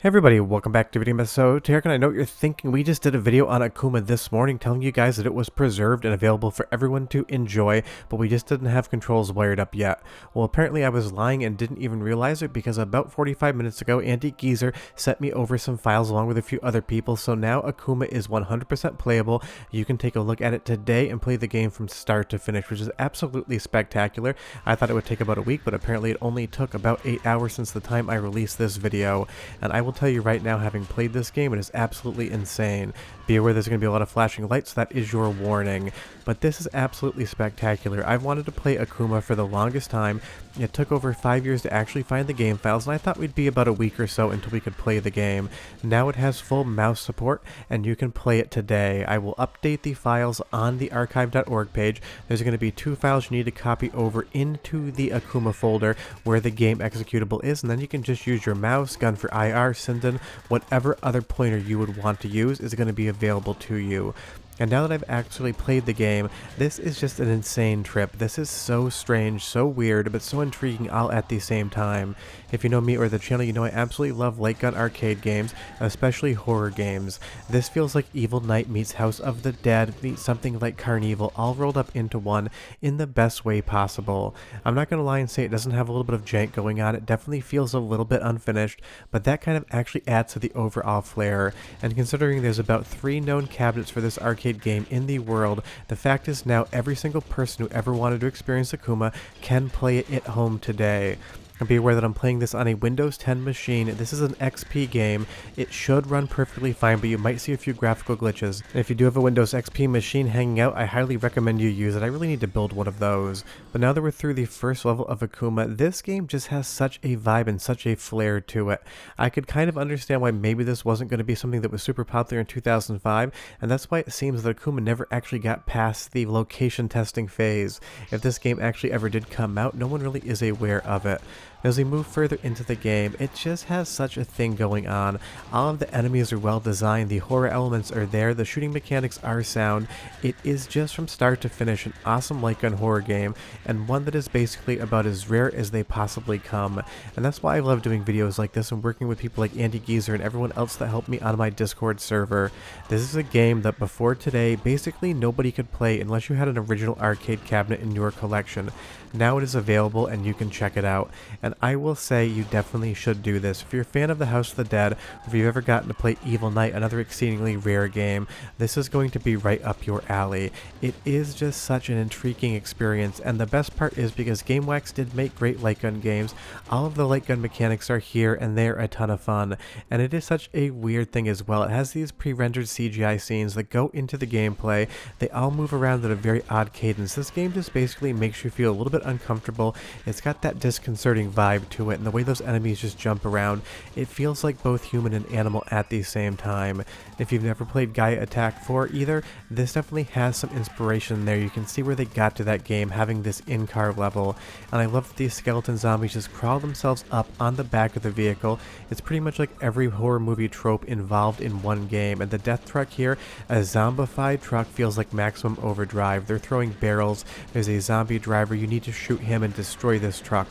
Hey everybody, welcome back to Video Episode. Tarek, and I know what you're thinking. We just did a video on Akuma this morning telling you guys that it was preserved and available for everyone to enjoy, but we just didn't have controls wired up yet. Well, apparently I was lying and didn't even realize it because about 45 minutes ago, Andy Geezer sent me over some files along with a few other people, so now Akuma is 100% playable. You can take a look at it today and play the game from start to finish, which is absolutely spectacular. I thought it would take about a week, but apparently it only took about 8 hours since the time I released this video, and I will tell you right now, having played this game, it is absolutely insane. Be aware there's going to be a lot of flashing lights, so that is your warning. But this is absolutely spectacular. I've wanted to play Akuma for the longest time. It took over 5 years to actually find the game files, and I thought we'd be about a week or so until we could play the game. Now it has full mouse support, and you can play it today. I will update the files on the archive.org page. There's going to be 2 files you need to copy over into the Akuma folder where the game executable is, and then you can just use your mouse, gun for IR, Sinden, whatever other pointer you would want to use is going to be available to you. And now that I've actually played the game, this is just an insane trip. This is so strange, so weird, but so intriguing all at the same time. If you know me or the channel, you know I absolutely love light gun arcade games, especially horror games. This feels like Evil Night meets House of the Dead meets something like Carnival, all rolled up into one in the best way possible. I'm not going to lie and say it doesn't have a little bit of jank going on. It definitely feels a little bit unfinished, but that kind of actually adds to the overall flair. And considering there's about 3 known cabinets for this arcade game in the world, the fact is now every single person who ever wanted to experience Akuma can play it at home today. And be aware that I'm playing this on a Windows 10 machine. This is an XP game. It should run perfectly fine, but you might see a few graphical glitches. And if you do have a Windows XP machine hanging out, I highly recommend you use it. I really need to build one of those. But now that we're through the first level of Akuma, this game just has such a vibe and such a flair to it. I could kind of understand why maybe this wasn't going to be something that was super popular in 2005, and that's why it seems that Akuma never actually got past the location testing phase. If this game actually ever did come out, no one really is aware of it. As we move further into the game, it just has such a thing going on. All of the enemies are well designed, the horror elements are there, the shooting mechanics are sound. It is just from start to finish an awesome light gun horror game, and one that is basically about as rare as they possibly come. And that's why I love doing videos like this and working with people like Andy Geezer and everyone else that helped me on my Discord server. This is a game that before today, basically nobody could play unless you had an original arcade cabinet in your collection. Now it is available and you can check it out. And I will say you definitely should do this. If you're a fan of the House of the Dead, or if you've ever gotten to play Evil Night, another exceedingly rare game, this is going to be right up your alley. It is just such an intriguing experience, and the best part is because GameWax did make great light gun games, all of the light gun mechanics are here and they're a ton of fun. And it is such a weird thing as well. It has these pre-rendered CGI scenes that go into the gameplay. They all move around at a very odd cadence. This game just basically makes you feel a little bit uncomfortable. It's got that disconcerting vibe to it, and the way those enemies just jump around, it feels like both human and animal at the same time. If you've never played Gaia Attack 4 either, this definitely has some inspiration there. You can see where they got to that game, having this in-car level, and I love that these skeleton zombies just crawl themselves up on the back of the vehicle. It's pretty much like every horror movie trope involved in one game, and the death truck here, a zombified truck, feels like Maximum Overdrive. They're throwing barrels, there's a zombie driver, you need to shoot him and destroy this truck.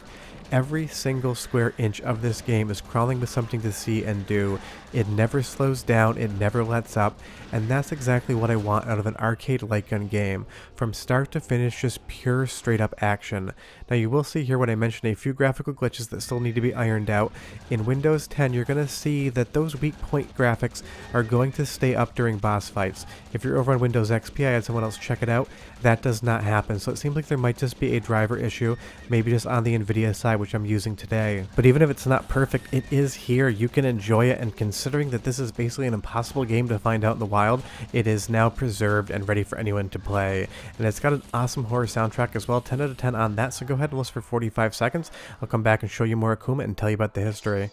Every single square inch of this game is crawling with something to see and do. It never slows down, it never lets up, and that's exactly what I want out of an arcade light gun game. From start to finish, just pure straight up action. Now you will see here when I mentioned a few graphical glitches that still need to be ironed out. In Windows 10 you're going to see that those weak point graphics are going to stay up during boss fights. If you're over on Windows XP, I had someone else check it out, that does not happen, so it seems like there might just be a driver issue, maybe just on the Nvidia side, which I'm using today. But even if it's not perfect, it is here, you can enjoy it, and considering that this is basically an impossible game to find out in the wild, it is now preserved and ready for anyone to play. And it's got an awesome horror soundtrack as well, 10 out of 10 on that, so go ahead and listen for 45 seconds. I'll come back and show you more Akuma and tell you about the history.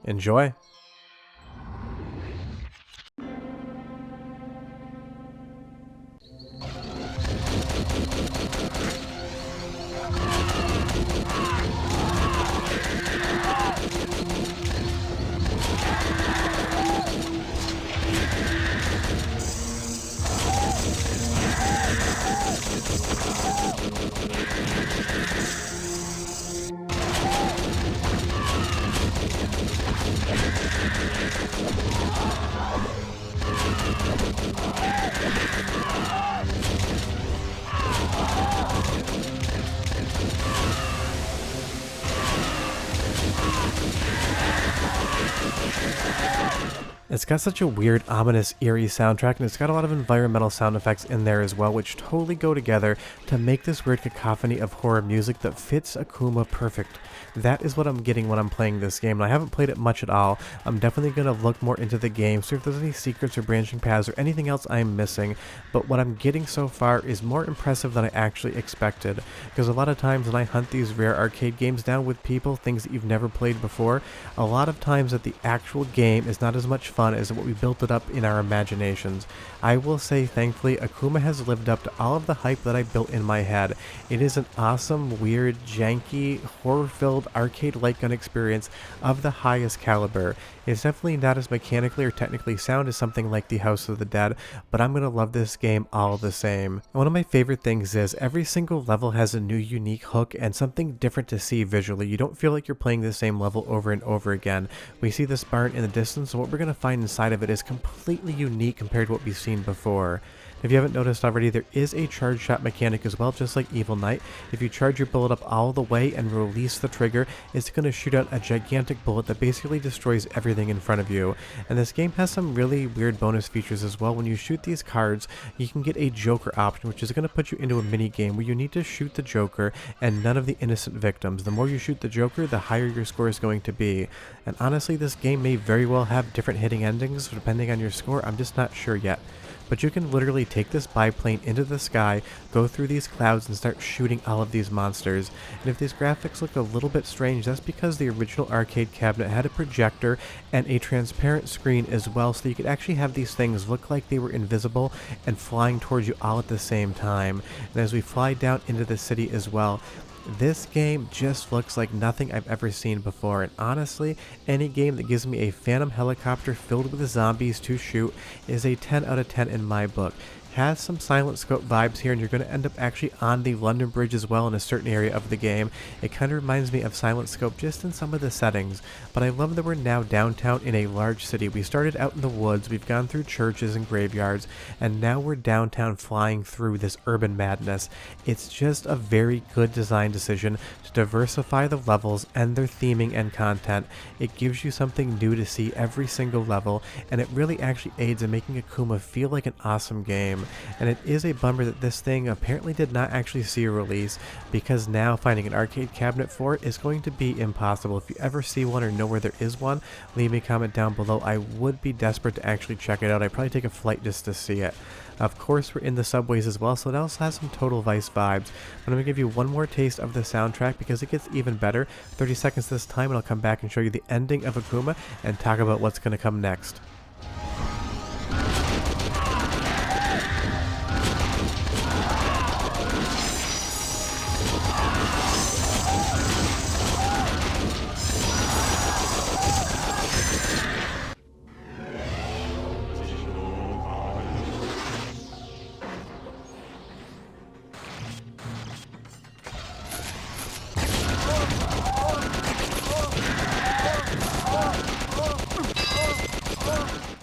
Enjoy! It's got such a weird, ominous, eerie soundtrack, and it's got a lot of environmental sound effects in there as well, which totally go together to make this weird cacophony of horror music that fits Akuma perfect. That is what I'm getting when I'm playing this game, and I haven't played it much at all. I'm definitely going to look more into the game, see if there's any secrets or branching paths or anything else I'm missing, but what I'm getting so far is more impressive than I actually expected, because a lot of times when I hunt these rare arcade games down with people, things that you've never played before, a lot of times that the actual game is not as much fun as what we built it up in our imaginations. I will say, thankfully, Akuma has lived up to all of the hype that I built in my head. It is an awesome, weird, janky, horror-filled, arcade-like gun experience of the highest caliber. It's definitely not as mechanically or technically sound as something like the House of the Dead, but I'm going to love this game all the same. One of my favorite things is every single level has a new unique hook and something different to see visually. You don't feel like you're playing the same level over and over again. We see this barn in the distance, and what we're going to find inside of it is completely unique compared to what we've seen before. If you haven't noticed already, there is a charge shot mechanic as well, just like Evil Knight. If you charge your bullet up all the way and release the trigger, it's going to shoot out a gigantic bullet that basically destroys everything in front of you. And this game has some really weird bonus features as well. When you shoot these cards, you can get a Joker option, which is going to put you into a mini game where you need to shoot the Joker and none of the innocent victims. The more you shoot the Joker, the higher your score is going to be. And honestly, this game may very well have different hitting endings depending on your score. I'm just not sure yet. But you can literally take this biplane into the sky, go through these clouds, and start shooting all of these monsters. And if these graphics look a little bit strange, that's because the original arcade cabinet had a projector and a transparent screen as well, so you could actually have these things look like they were invisible and flying towards you all at the same time. And as we fly down into the city as well, this game just looks like nothing I've ever seen before, and honestly, any game that gives me a phantom helicopter filled with zombies to shoot is a 10 out of 10 in my book. Has some Silent Scope vibes here, and you're going to end up actually on the London Bridge as well in a certain area of the game. It kind of reminds me of Silent Scope just in some of the settings, but I love that we're now downtown in a large city. We started out in the woods, we've gone through churches and graveyards, and now we're downtown flying through this urban madness. It's just a very good design decision to diversify the levels and their theming and content. It gives you something new to see every single level, and it really actually aids in making Akuma feel like an awesome game. And it is a bummer that this thing apparently did not actually see a release, because now finding an arcade cabinet for it is going to be impossible. If you ever see one or know where there is one, leave me a comment down below. I would be desperate to actually check it out. I'd probably take a flight just to see it. Of course, we're in the subways as well, so it also has some Total Vice vibes. I'm going to give you one more taste of the soundtrack because it gets even better. 30 seconds this time, and I'll come back and show you the ending of Akuma and talk about what's going to come next.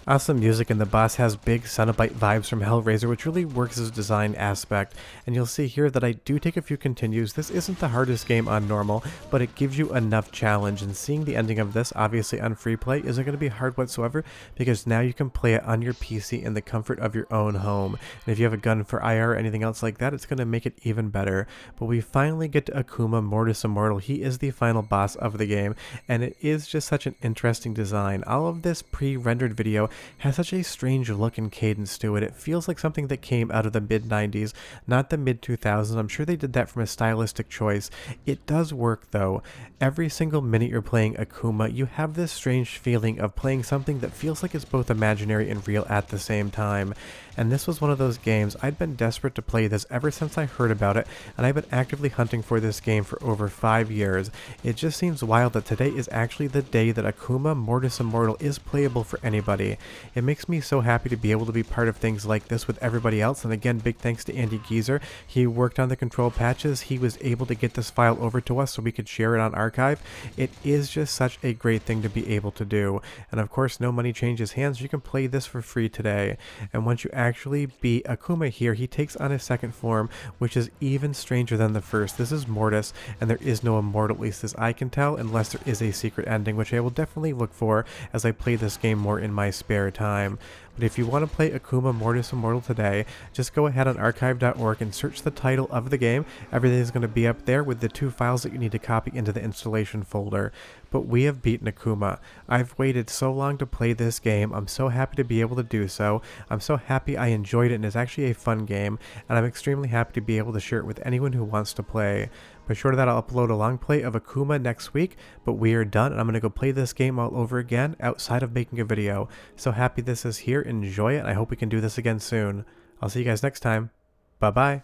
Awesome music, and the boss has big Cenobite vibes from Hellraiser, which really works as a design aspect. And you'll see here that I do take a few continues. This isn't the hardest game on normal, but it gives you enough challenge, and seeing the ending of this, obviously on free play, isn't going to be hard whatsoever, because now you can play it on your PC in the comfort of your own home. And if you have a gun for IR or anything else like that, it's going to make it even better. But we finally get to Akuma Mortis Immortal. He is the final boss of the game, and it is just such an interesting design. All of this pre-rendered video has such a strange look and cadence to it. It feels like something that came out of the mid-90s, not the mid-2000s. I'm sure they did that from a stylistic choice. It does work though. Every single minute you're playing Akuma, you have this strange feeling of playing something that feels like it's both imaginary and real at the same time. And this was one of those games. I'd been desperate to play this ever since I heard about it, and I've been actively hunting for this game for over 5 years. It just seems wild that today is actually the day that Akuma Mortis Immortal is playable for anybody. It makes me so happy to be able to be part of things like this with everybody else, and again, big thanks to Andy Geezer. He worked on the control patches. He was able to get this file over to us so we could share it on archive. It is just such a great thing to be able to do, and of course no money changes hands. You can play this for free today, and once you actually beat Akuma here, he takes on his second form, which is even stranger than the first. This is Mortis, and there is no Immortal, at least as I can tell, unless there is a secret ending, which I will definitely look for as I play this game more in my spare time. But if you want to play Akuma Mortis Immortal today, just go ahead on archive.org and search the title of the game. Everything is going to be up there with the 2 files that you need to copy into the installation folder. But we have beaten Akuma. I've waited so long to play this game. I'm so happy to be able to do so. I'm so happy I enjoyed it, and it's actually a fun game, and I'm extremely happy to be able to share it with anyone who wants to play. But short of that, I'll upload a long play of Akuma next week, but we are done, and I'm going to go play this game all over again outside of making a video. So happy this is here. Enjoy it. I hope we can do this again soon. I'll see you guys next time. Bye-bye.